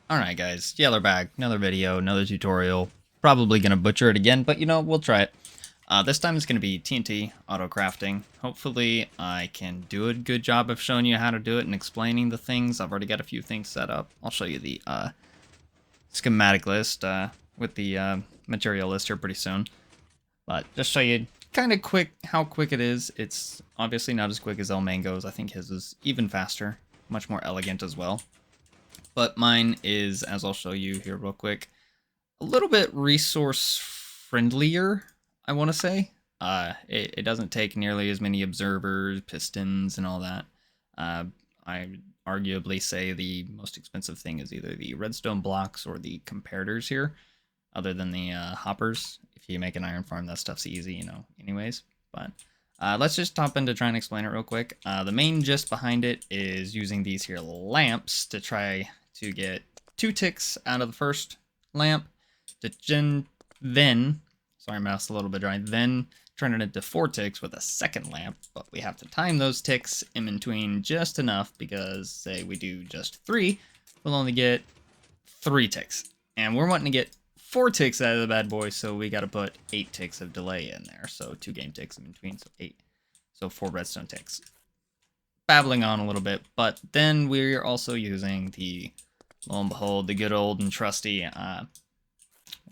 Alright guys, Yeller back, another video, another tutorial. Probably gonna butcher it again, but you know, we'll try it. This time it's gonna be TNT AutoCrafting. Hopefully I can do a good job of showing you how to do it and explaining the things. I've already got a few things set up. I'll show you the schematic list with the material list here pretty soon. But just show you kind of quick how quick it is. It's obviously not as quick as El Mango's. I think his is even faster, much more elegant as well. But mine is, as I'll show you here real quick, a little bit resource friendlier, I want to say. It doesn't take nearly as many observers, pistons, and all that. I would arguably say the most expensive thing is either the redstone blocks or the comparators here, other than the hoppers. If you make an iron farm, that stuff's easy, you know, anyways. But let's just hop in to try and explain it real quick. The main gist behind it is using these here lamps to try to get 2 ticks out of the first lamp, to then, sorry, mouse a little bit dry, then turn it into 4 ticks with a second lamp, but we have to time those ticks in between just enough because, say we do just 3, we'll only get 3 ticks. And we're wanting to get 4 ticks out of the bad boy, so we got to put 8 ticks of delay in there. So 2 game ticks in between, so 8. So 4 redstone ticks. Babbling on a little bit, but then we're also using the, lo and behold, the good old and trusty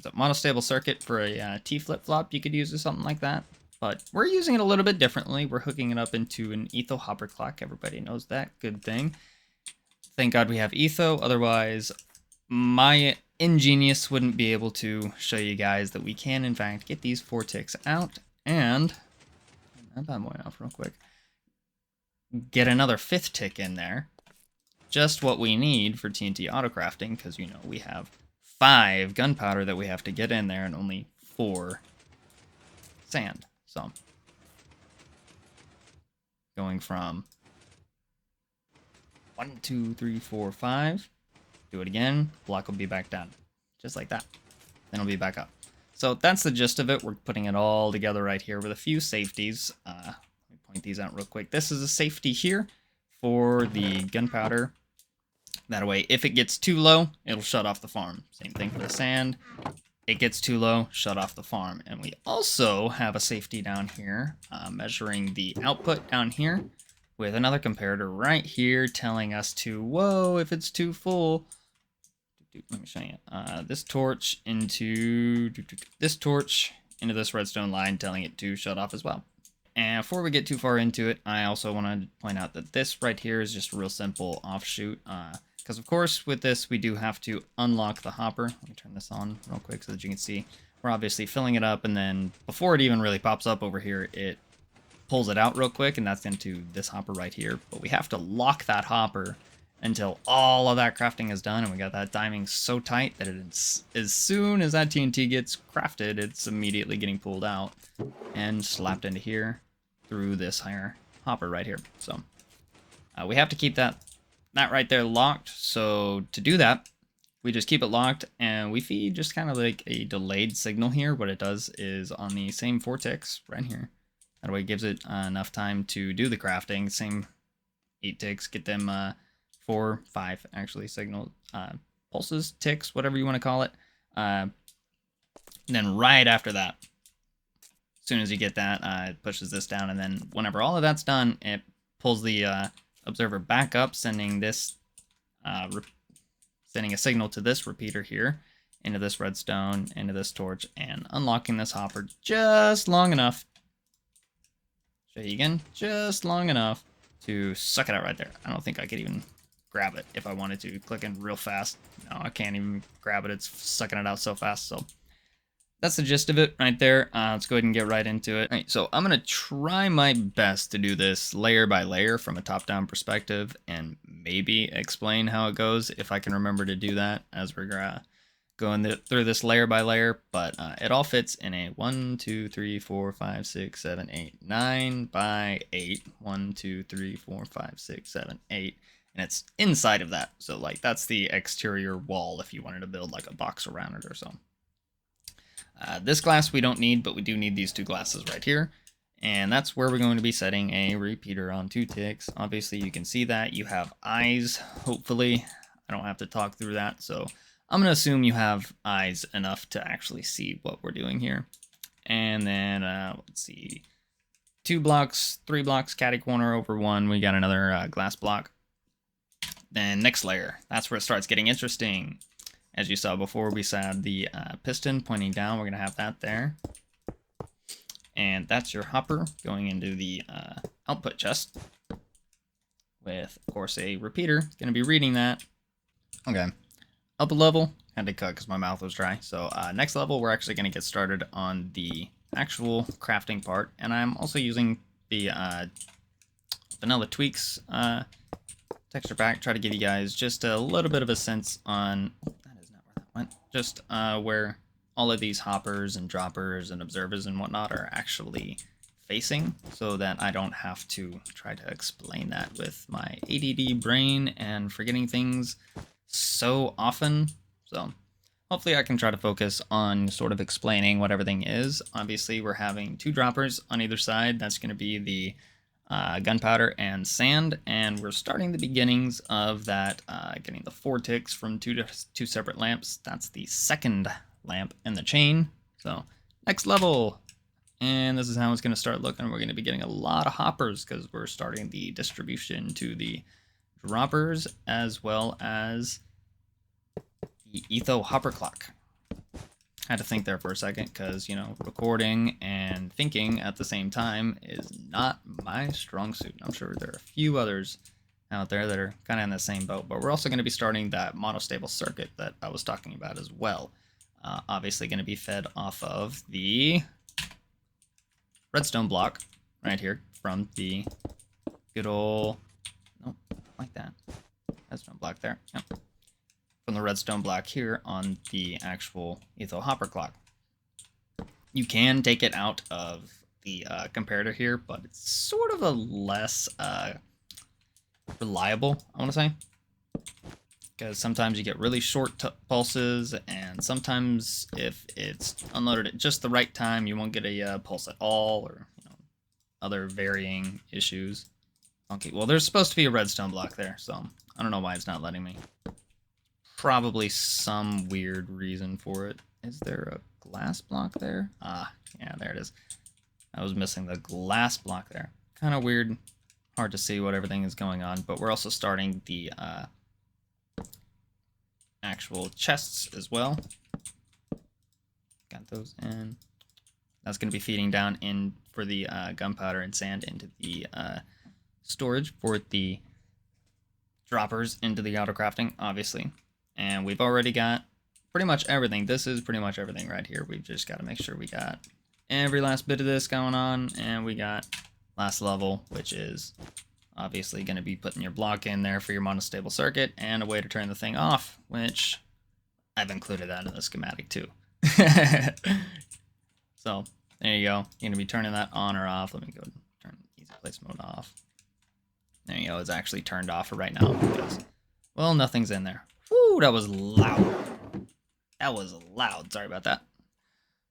monostable circuit for a T flip-flop. You could use or something like that, but we're using it a little bit differently. We're hooking it up into an etho hopper clock. Everybody knows that. Good thing. Thank God we have etho, otherwise my ingenious wouldn't be able to show you guys that we can in fact get these 4 ticks out and that bad boy off real quick. Get another 5th tick in there. Just what we need for TNT AutoCrafting, because you know we have 5 gunpowder that we have to get in there and only 4 sand. So going from 1, 2, 3, 4, 5. Do it again. Block will be back down. Just like that. Then it'll be back up. So that's the gist of it. We're putting it all together right here with a few safeties. Let me point these out real quick. This is a safety here for the gunpowder. That way, if it gets too low, it'll shut off the farm. Same thing for the sand. It gets too low, shut off the farm. And we also have a safety down here, measuring the output down here with another comparator right here telling us to, whoa, if it's too full, let me show you. This torch into this redstone line telling it to shut off as well. And before we get too far into it, I also want to point out that this right here is just a real simple offshoot. Because of course with this we do have to unlock the hopper. Let me turn this on real quick so that you can see. We're obviously filling it up, and then before it even really pops up over here, it pulls it out real quick, and that's into this hopper right here. But we have to lock that hopper until all of that crafting is done, and we got that timing so tight that it's, as soon as that TNT gets crafted, it's immediately getting pulled out and slapped into here through this higher hopper right here. So we have to keep that right there locked. So to do that, we just keep it locked, and we feed just kind of like a delayed signal here. What it does is on the same 4 ticks right here. That way it gives it enough time to do the crafting. Same 8 ticks, get them 4, 5 actually signal pulses, ticks, whatever you want to call it. Then right after that, as soon as you get that, it pushes this down, and then whenever all of that's done, it pulls the observer back up, sending this, sending a signal to this repeater here, into this redstone, into this torch, and unlocking this hopper just long enough. Show you again, just long enough to suck it out right there. I don't think I could even grab it if I wanted to. Clicking real fast. No, I can't even grab it. It's sucking it out so fast. So that's the gist of it right there. Let's go ahead and get right into it. All right, so I'm going to try my best to do this layer by layer from a top-down perspective and maybe explain how it goes if I can remember to do that as we're going through this layer by layer. But it all fits in a 1, 2, 3, 4, 5, 6, 7, 8, 9 by 8. 1, 2, 3, 4, 5, 6, 7, 8. And it's inside of that. So like that's the exterior wall if you wanted to build like a box around it or so. This glass we don't need, but we do need these 2 glasses right here. And that's where we're going to be setting a repeater on 2 ticks. Obviously you can see that you have eyes, hopefully. I don't have to talk through that. So I'm going to assume you have eyes enough to actually see what we're doing here. And then, let's see, 2 blocks, 3 blocks, catty corner over 1. We got another glass block. Then next layer, that's where it starts getting interesting. As you saw before, we had the piston pointing down. We're going to have that there. And that's your hopper going into the output chest. With, of course, a repeater. Going to be reading that. Okay. Up a level. Had to cut because my mouth was dry. So next level, we're actually going to get started on the actual crafting part. And I'm also using the Vanilla Tweaks texture pack. Try to give you guys just a little bit of a sense on... that is not where that went. Just where all of these hoppers and droppers and observers and whatnot are actually facing, so that I don't have to try to explain that with my ADD brain and forgetting things so often. So hopefully I can try to focus on sort of explaining what everything is. Obviously we're having 2 droppers on either side. That's going to be the gunpowder and sand, and we're starting the beginnings of that, getting the 4 ticks from two separate lamps. That's the second lamp in the chain. So next level, and this is how it's going to start looking. We're going to be getting a lot of hoppers because we're starting the distribution to the droppers as well as the etho hopper clock. I had to think there for a second because, you know, recording and thinking at the same time is not my strong suit. I'm sure there are a few others out there that are kind of in the same boat, but we're also going to be starting that monostable circuit that I was talking about as well. Obviously going to be fed off of the redstone block right here from the good old, nope, like that, redstone block there, yep. From the redstone block here on the actual etho hopper clock. You can take it out of the comparator here, but it's sort of a less reliable, I want to say, because sometimes you get really short pulses, and sometimes if it's unloaded at just the right time, you won't get a pulse at all, or, you know, other varying issues. Okay, well, there's supposed to be a redstone block there, so I don't know why it's not letting me. Probably some weird reason for it. Is there a glass block there? Ah, yeah, there it is. I was missing the glass block there. Kind of weird. Hard to see what everything is going on, but we're also starting the actual chests as well. Got those in. That's going to be feeding down in for the gunpowder and sand into the storage for the droppers into the AutoCrafting, obviously. And we've already got pretty much everything. This is pretty much everything right here. We've just got to make sure we got every last bit of this going on. And we got last level, which is obviously going to be putting your block in there for your monostable circuit and a way to turn the thing off, which I've included that in the schematic too. So there you go. You're going to be turning that on or off. Let me go turn easy place mode off. There you go. It's actually turned off for right now because, well, nothing's in there. Woo, that was loud. That was loud. Sorry about that.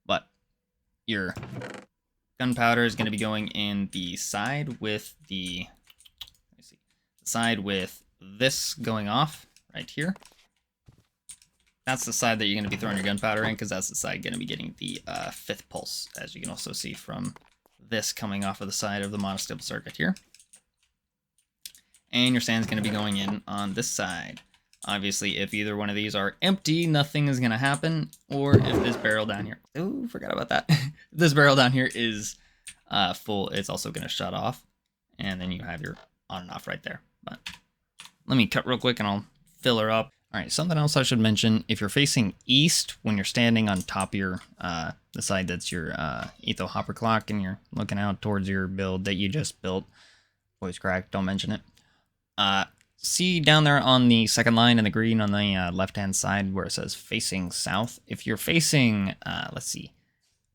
But your gunpowder is going to be going in the side with the, let me see, the side with this going off right here. That's the side that you're going to be throwing your gunpowder in, because that's the side going to be getting the 5th pulse, as you can also see from this coming off of the side of the monostable circuit here. And your sand's going to be going in on this side. Obviously, if either one of these are empty, nothing is going to happen. Or if this barrel down here... oh, forgot about that. If this barrel down here is full, it's also going to shut off. And then you have your on and off right there. But let me cut real quick and I'll fill her up. All right, something else I should mention. If you're facing east when you're standing on top of your the side that's your etho hopper clock and you're looking out towards your build that you just built, voice crack, don't mention it. See down there on the second line in the green on the left-hand side where it says facing south? If you're facing, let's see,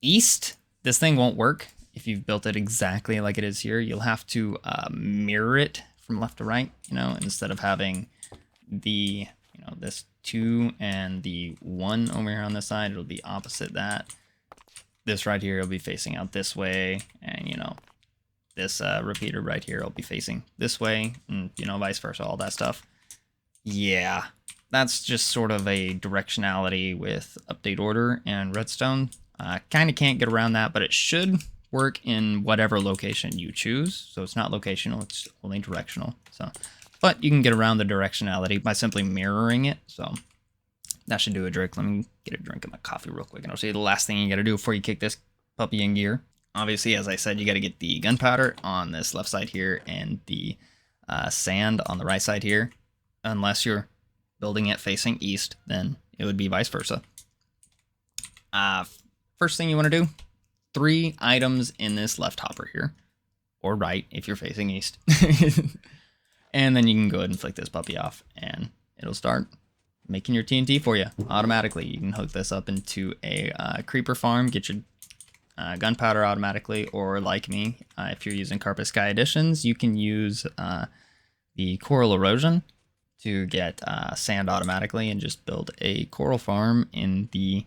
east, this thing won't work. If you've built it exactly like it is here, you'll have to mirror it from left to right, you know, instead of having the, you know, this 2 and the 1 over here on this side, it'll be opposite that. This right here will be facing out this way, and, you know, this repeater right here will be facing this way, and, you know, vice versa, all that stuff. Yeah, that's just sort of a directionality with update order and redstone. Kind of can't get around that, but it should work in whatever location you choose. So it's not locational, it's only directional. So, but you can get around the directionality by simply mirroring it. So that should do a trick. Let me get a drink of my coffee real quick, and I'll show you the last thing you got to do before you kick this puppy in gear. Obviously, as I said, you got to get the gunpowder on this left side here and the sand on the right side here. Unless you're building it facing east, then it would be vice versa. First thing you want to do, 3 items in this left hopper here, or right if you're facing east. And then you can go ahead and flick this puppy off, and it'll start making your TNT for you automatically. You can hook this up into a creeper farm, get your gunpowder automatically, or like me, if you're using Carpet Sky Editions, you can use the coral erosion to get sand automatically and just build a coral farm in the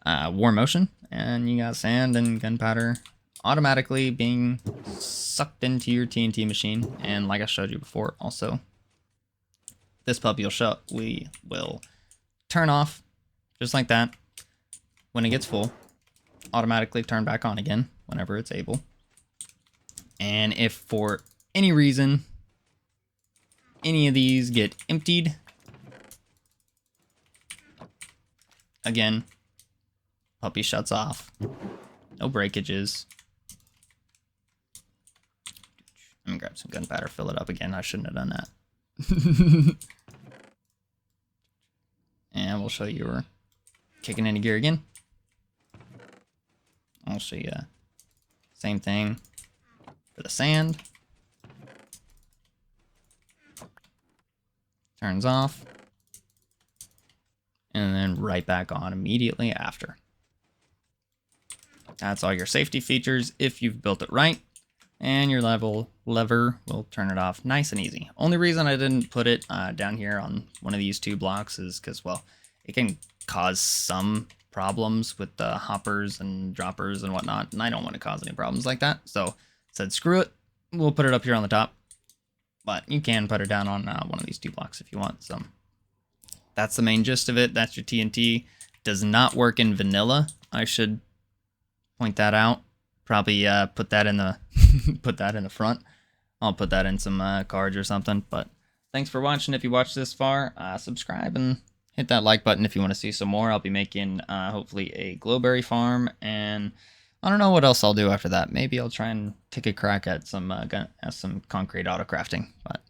warm ocean, and you got sand and gunpowder automatically being sucked into your TNT machine. And like I showed you before, also this puppy will turn off just like that when it gets full, automatically turn back on again whenever it's able. And if for any reason any of these get emptied, again, puppy shuts off. No breakages. Let me grab some gunpowder, fill it up again. I shouldn't have done that. And we'll show you we're kicking into gear again. I'll show you same thing for the sand. Turns off. And then right back on immediately after. That's all your safety features if you've built it right. And your lever will turn it off nice and easy. Only reason I didn't put it down here on one of these 2 blocks is because, well, it can cause some problems with the hoppers and droppers and whatnot, and I don't want to cause any problems like that. So I said, screw it, we'll put it up here on the top. But you can put it down on one of these 2 blocks if you want. So that's the main gist of it. That's your TNT. Does not work in vanilla. I should point that out. Probably put that in the put that in the front. I'll put that in some cards or something. But thanks for watching. If you watched this far, subscribe and hit that like button if you want to see some more. I'll be making hopefully a glowberry farm, and I don't know what else I'll do after that. Maybe I'll try and take a crack at some concrete AutoCrafting. But